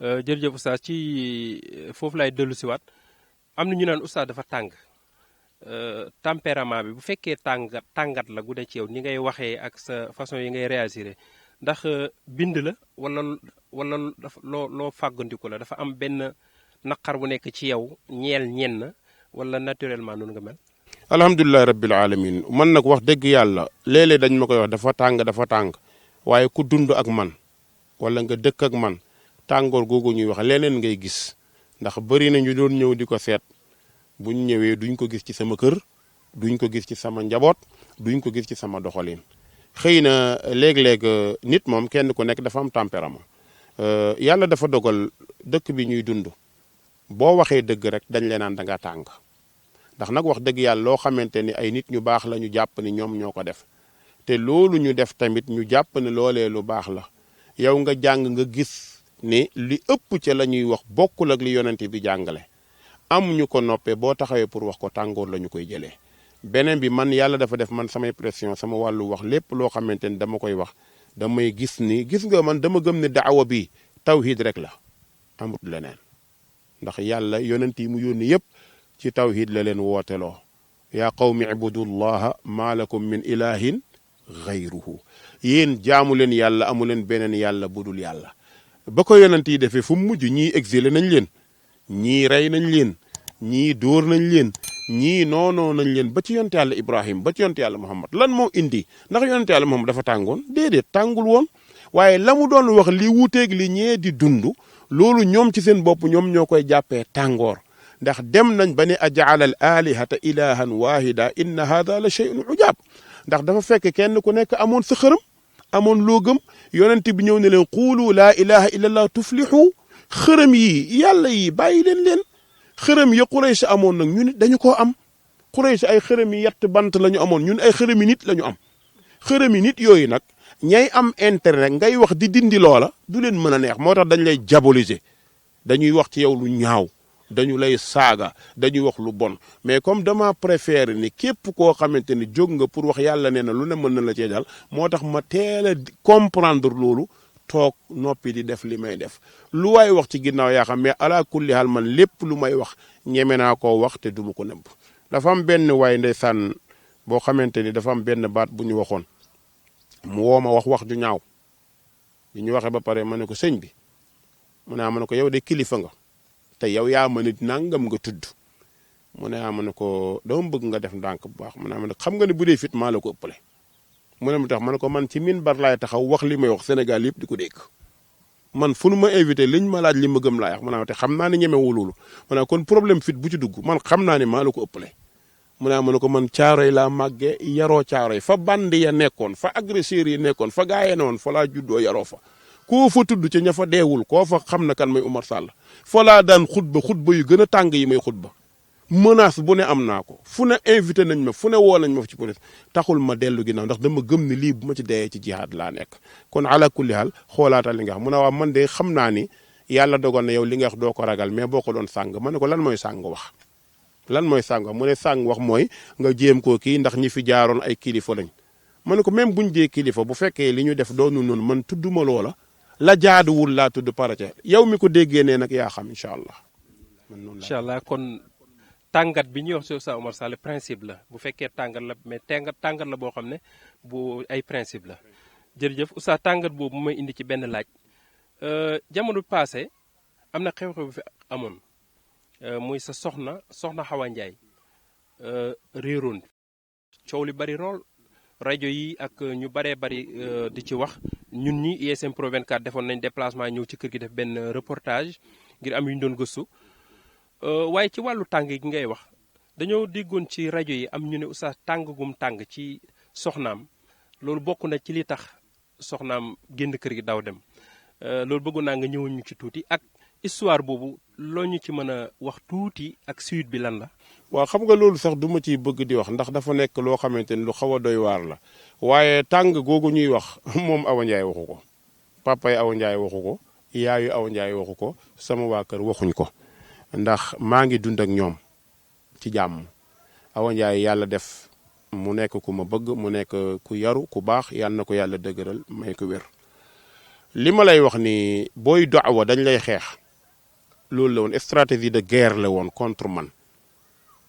jërëjëf oustaz ci foofu lay dellu siwaat am na ñu naan oustaz dafa tàng tempérament bi bu fekkee tàngat la gu ne ci yow ni ngay waxee ak sa façon yi ngay réagir ndax bind la wala dafa loo fàggandiku la dafa am benn naqar bu nekk ci yow ñeel ñenn wala naturellement noonu nga mel. alhamdulilah rabbil alamin man nag wax dëgg yàlla léeg-léeg dañ ma koy wax dafa tàng waaye ku dund ak man wala nga dëkk ak man tàngoor googu ñuy wax leneen ngay gis ndax bëri na ñu doon ñëw di ko seet buñ ñëwee duñ ko gis ci sama kër duñ ko gis ci sama njaboot duñ ko gis ci sama doxalin xëy na léeg-léeg nit moom kenn ku nekk dafa am tempérament yàlla dafa dogal dëkk bi ñuy dund boo waxee dëgg rek dañ leen naan da nga tàng ndax nag wax dëgg yàlla loo xamante ni ay nit ñu baax la ñu jàpp ni ñoom ñoo ko def te loolu ñu def tamit ñu jàpp ne loolee lu baax la yow nga jàng nga gis ni li ëpp ca la ñuy wax bokkul ak li yonente bi jàngale am ñu ko noppee boo taxawee pour wax ko tàngoor la ñu koy jëlee beneen bi man yàlla dafa def man samay pression sama wàllu wax lépp loo xamante ni dama koy wax damay gis ni gis nga man dama gëm ne daawa bi tawhid rek la amut leneen ndax yàlla yonent yi mu yónni yëpp ci tawhid la leen wooteloo yaa qawmi ibudullaha maa lakum min ilahin gayruhu yéen jaamu leen yàlla amu leen beneen yàlla budul yàlla ba ko yonent yi defee fu mu mujj ñii exilé nañ leen ñii rey nañ leen ñii dóor nañ leen ñii noonoo nañ leen ba ci yonent yàlla Ibrahim ba ci yonent yàlla Muhammad lan moo indi ndax yonent yàlla Muhammad dafa tàngoon déedéet tàngul woon waaye la mu doon wax li wuuteeg li ñee di dund loolu ñoom ci seen bopp ñoom ñoo koy jàppee tàngoor ndax dem nañ ba ne ajaala al alihata ilahan wahida inna hada la shay'un ujaab ndax dafa fekk kenn ku nekk amoon sa xërëm amoon loo gëm yonent bi ñëw ne leen quulu laa ilaha illa allah tuflihu xërëm yi yàlla yi bàyyi leen xërëm ya Quraysh amoon nag ñun dañu koo am Quraysh ay xërëm yi yett bant la ñu amoon ñun ay xërëm yi nit la ñu am xërëm yi nit yooyu nag ñay am intérêt ngay wax di dindi loola du leen mën a neex moo tax dañ lay diaboliser dañuy wax ci yow lu ñaaw dañu lay saaga dañuy wax lu bon mais comme dama préféré ni képp koo xamante ni jóg nga pour wax yàlla nee na lu ne mën na la cee dal moo tax ma teel a comprendre loolu toog noppi di def li may def lu waay wax ci ginnaaw yaa xam mais ala kulli haal man lépp lu may wax ñeme naa koo wax te duma ko nëbb dafa am benn waay ndeysaan boo xamante ni dafa am benn baat bu ñu waxoon mu woo ma wax ju ñaaw bi ñu waxee ba pare ma ne ko sëñ bi mu ne ma ne ko yow de kilifa nga te yow yaa ma nit nangam nga tudd mu ne ma ne ko dama bëgg nga def ndànk bu baax mu ne ma ne xam nga ne bu dee fit maa la ko ëppale mu ne mu tax ma ne ko man ci minbar laay taxaw wax li may wax Sénégal yëpp di ko dégg man fu nu ma invité liñ ma laaj li ma gëm laay wax mu ne te xam naa ne ñemewu loolu mu ne kon problème fit bu ci dugg man xam naa ne maa la ko ëppale mu ne ma ne ko man caaroy laa màggee yaroo caaroy fa bandi ya nekkoon fa agresseurs yi nekkoon fa gaayee ne woon fa laa juddoo yaroo fa koo fa tudd ca ña fa deewul koo fa xam na kan may Umar Sall fa laa daan xutba yu gën a tàng yi may xutba menace bu ne am naa ko fu ne invité nañ ma fu ne woo nañ ma ci police taxul ma dellu ginnaaw ndax dama gëm ni lii bu ma ci deyee ci jihaad laa nekk kon ala kulli haal xoolaatal li nga xam mu ne waa man de xam naa ni yàlla dogal na yow li nga wax doo ko ragal mais boo ko doon sàng ma ne ko lan mooy sàng wax lan mooy sàng wax mu ne sàng wax mooy nga jéem koo kii ndax ñi fi jaaroon ay kilifa lañ ma ne ko même buñ jee kilifa bu fekkee li ñu def doonu noonu man tudduma loola la jaaduwul laa tudd parate yow mi ko déggee ne nag yaa xam incha allah. incha allah kon tàngat bi ñuy wax si Oustaz Oumar Sall principe la bu fekkee tàngat la mais tàngat la boo xam ne bu ay principe la jërëjëf Oustaz tàngat boobu may indi ci benn laaj jamono passé am na xew-xew bu fi amoon muy sa soxna Xawa Ndiaye réeroon coow li bari lool rajo yi ak ñu baree bari di ci wax ñun ñi ISM Pro 24 defoon nañ déplacement ñëw ci kër gi def benn reportage ngir am yu ñu doon gëstu waaye ci wàllu tàng gi ngay wax dañoo déggoon ci rajo yi am ñu ne oustaz tàng gum tàng ci soxnaam loolu bokk na ci li tax soxnaam génn kër gi daw dem loolu bëggoon naa nga ñëwoon ñu ci tuuti ak histoire boobu loo ñu ci mën a wax tuuti ak suite bi lan la. waaw xam nga loolu sax du ma ciy bëgg di wax ndax dafa nekk loo xamante ni lu xaw a doy waar la waaye tàng googu ñuy wax moom Awa Ndiaye waxu ko papa yi Awa Ndiaye waxu ko yaayu Awa Ndiaye waxu ko sama waa kër waxuñ ko ndax maa ngi dund ak ñoom ci jàmm Awa Ndiaye yàlla def mu nekk ku ma bëgg mu nekk ku yaru ku baax yàlla na ko yàlla dëgëral may ko wér li ma lay wax ni booy daawa dañ lay xeex loolu la woon stratégie de guerre la woon contre man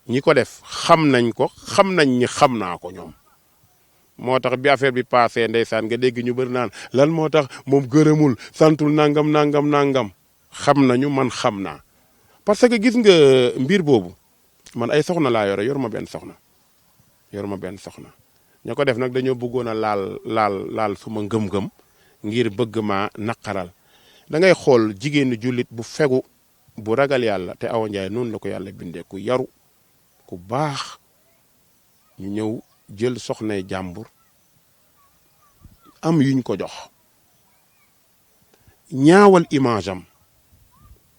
ñi ko def xam nañ ko xam nañ ñi xam naa ko ñoom moo tax bi affaire bi passé ndeysaan nga dégg ñu bëri naan lan moo tax moom gërëmul santul nangam nangam nangam xam nañu man xam naa parce que gis nga mbir boobu man ay soxna laa yore yor ma benn soxna ña ko def nag dañoo bëggoon a laal suma ngëm-ngëm ngir bëgg ma naqaral da ngay xool jigéenu jullit bu fegu bu ragal yàlla te Awa Ndiaye noonu la ko yàlla bindee ku yaru ku baax ñu ñëw jël soxnay jàmbur am yuñ ko jox ñaawal image am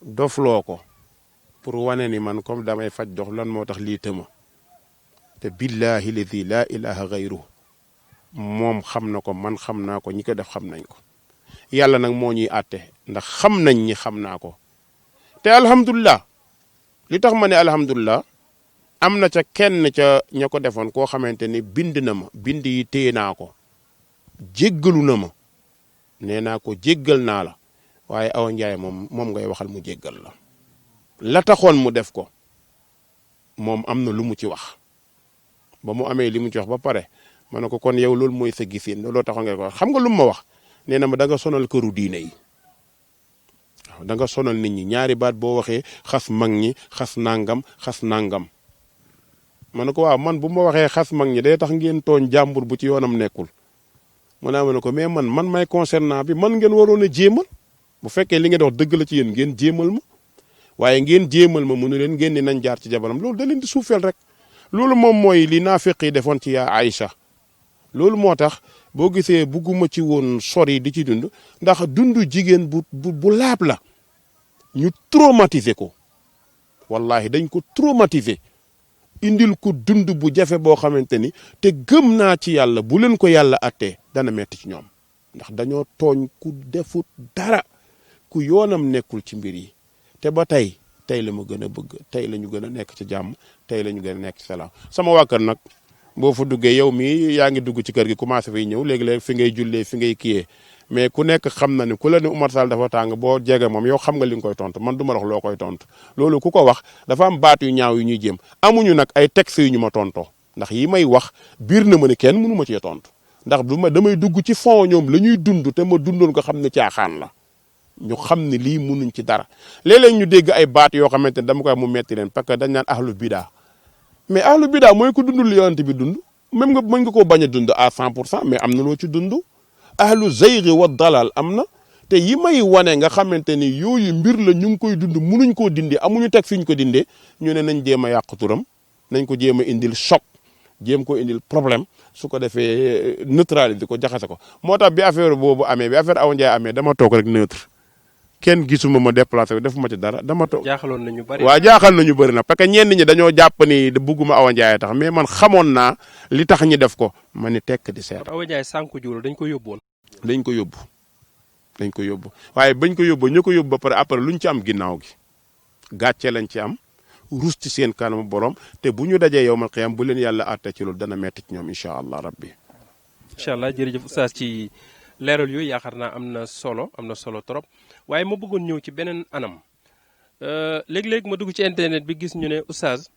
dofloo ko pour wane ni man comme damay faj dox lan moo tax lii tëma te billahi ladi laa ilaha gayruhu moom xam na ko man xam naa ko ñi ko def xam nañ ko yàlla nag moo ñuy àtte ndax xam nañ ñi xam naa ko te alhamdulilah li tax ma ne alhamdulilah am na ca kenn ca ña ko defoon koo xamante ni bind na ma bind yi téye naa ko jéggalu na ma nee naa ko jéggal naa la waaye Awa Ndiaye moom ngay waxal mu jéggal la taxoon mu def ko moom am na lu mu ci wax ba mu amee li mu ci wax ba pare ma ne ko kon yow loolu mooy sa gisin looloo taxoon nga ko xam nga lu mu ma wax nee na ma da nga sonal këru diine yi waaw da nga sonal nit ñi ñaari baat boo waxee xas mag ñi xas nangam ma ne ko waaw man bu ma waxee xas mag ñi day tax ngeen tooñ jàmbur bu ci yoonam nekkul mu naa ma ne ko mais man may concernant bi man ngeen waroon a jéemal bu fekkee li ngeen wax dëgg la ci yéen ngeen jéemal ma waaye ngeen jéemal ma mënu leen ngeen ni nañ jaar ci jabaram loolu da leen di suufeel rek loolu moom mooy li naafiq yi defoon ci yaa Aïcha loolu moo tax boo gisee bugguma ci woon sori di ci dund ndax dundu jigéen bu laab la ñu traumatiser ko wallahi dañ ko traumatiser indil ko dund bu jafe boo xamante ni te gëm naa ci yàlla bu leen ko yàlla attee dana metti ci ñoom ndax dañoo tooñ ku defut dara ku yoonam nekkul ci mbir yi te ba tey la ma gën a bëgg tey la ñu gën a nekk ci jàmm tey la ñu gën a nekk ci salaam sama waa kër nag boo fa duggee yow mii yaa ngi dugg ci kër gi commencé fay ñëw léegi-léegi fi ngay jullee fi ngay kiyee mais ku nekk xam na ni ku la ni Oumar Sall dafa tàng boo jege moom yow xam nga li nga koy tontu man du ma wax loo koy tontu loolu ku ko wax dafa am baat yu ñaaw yu ñuy jéem amuñu nag ay textes yu ñu ma tontoo ndax yi may wax biir na ma ni kenn mënu ma cee tontu ndax damay dugg ci fond ñoom la ñuy dund te ma dundoon ko xam ne caaxaan la ñu xam ne lii mënuñ ci dara léeg-léeg ñu dégg ay baat yoo xamante ne dama koy mu metti leen parce que dañ naan ahlu bida mais ahlu bida mooy ko dundul li yonent bi dund même nga mën nga koo bañ a dund à 100% mais am na loo ci dund ahlu zayri wa dalal am na te yi may wane nga xamante ni yooyu mbir la ñu ngi koy dund munuñ koo dindi amuñu teg fi ñu ko dindee ñu ne nañ jéem a yàq turam nañ ko jéem a indil choc jéem ko indil problème su ko defee neutraliser ko jaxase ko moo tax bi affaire boobu amee bi affaire Awa Ndiaye amee dama toog rek neutre kenn gisuma ma déplacé defuma ci dara dama toog. jaaxaloon nañu bari. waaw jaaxal nañu bëri na parce que ñenn ñi dañoo jàpp ni bugguma Awa Ndiaye tax mais man xamoon naa li tax ñi def ko ma ni tekk di seet. Awa Ndiaye sànku jiwul dañ ko yóbbuwoon. dañ ko yóbbu waaye bañ ko yóbbu ñu ko yóbbu ba pare après luñ ci am ginnaaw gi gàcce lañ ci am rus ci seen kanamu borom te bu ñu dajee yow ma xiyam bu leen yàlla àtte ci loolu dana metti ci ñoom incha allah rabbi. incha allah jërëjëf oustaz ci leeral yooyu yaakaar naa am na solo trop waaye ma bëggoon ñëw ci beneen anam léeg-léeg ma dugg ci internet bi gis ñu ne oustaz